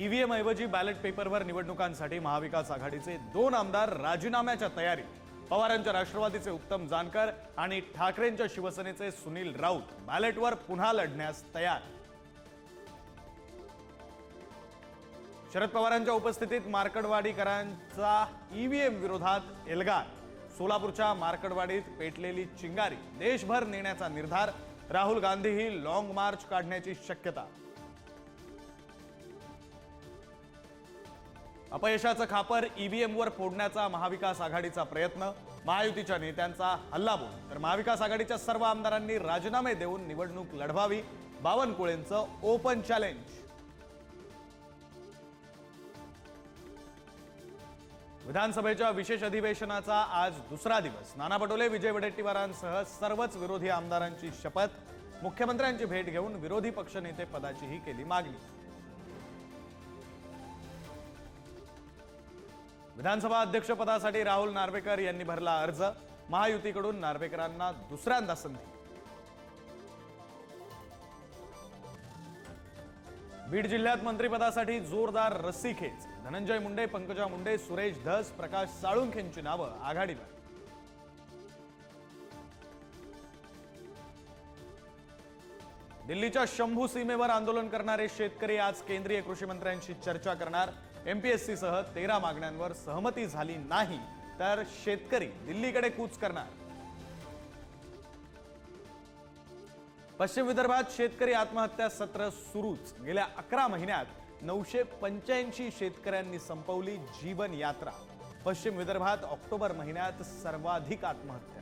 EVM ऐवजी ballot पेपरवर निवडणुकांसाठी महाविकास आघाडीचे 2 आमदार राजीनाम्याच्या तयारीत. पवारांच्या राष्ट्रवादीचे उत्तम जानकर आणि ठाकरेंच्या शिवसेनेचे सुनील राऊत बॅलेटवर पुन्हा लढण्यास तयार. शरद पवारांच्या उपस्थितीत मार्कडवाडीकरांचा ईव्हीएम विरोधात एल्गार. सोलापूरच्या मार्कडवाडीत पेटलेली चिंगारी देशभर नेण्याचा निर्धार. राहुल गांधीही लॉंग मार्च काढण्याची शक्यता. अपयशाचं खापर ईव्हीएमवर फोडण्याचा महाविकास आघाडीचा प्रयत्न. महायुतीच्या नेत्यांचा हल्लाबोल. तर महाविकास आघाडीच्या सर्व आमदारांनी राजीनामे देऊन निवडणूक लढवावी. बावनकुळेंचं ओपन चॅलेंज. विधानसभेच्या विशेष अधिवेशनाचा आज दुसरा दिवस. नाना पटोले, विजय वडेट्टीवारांसह सर्वच विरोधी आमदारांची शपथ. मुख्यमंत्र्यांची भेट घेऊन विरोधी पक्षनेते पदाचीही केली मागणी. विधानसभा अध्यक्षपदासाठी राहुल नार्वेकर यांनी भरला अर्ज. महायुतीकडून नार्वेकरांना दुसऱ्यांदा संधी. बीड जिल्ह्यात मंत्रिपदासाठी जोरदार रस्सीखेच. धनंजय मुंडे, पंकजा मुंडे, सुरेश धस, प्रकाश साळुंखेंची नावं आघाडीवर. दिल्लीच्या शंभू सीमेवर आंदोलन करणारे शेतकरी आज केंद्रीय कृषी मंत्र्यांशी चर्चा करणार. एमपीएससी सह 13 मागण्यांवर सहमती झाली नाही तर शेतकरी दिल्लीकडे कूच करणार. पश्चिम विदर्भात शेतकरी आत्महत्या सत्र सुरूच. गेल्या 11 महिन्यात 985 शेतकऱ्यांनी संपवली जीवन यात्रा. पश्चिम विदर्भात ऑक्टोबर महिन्यात सर्वाधिक आत्महत्या.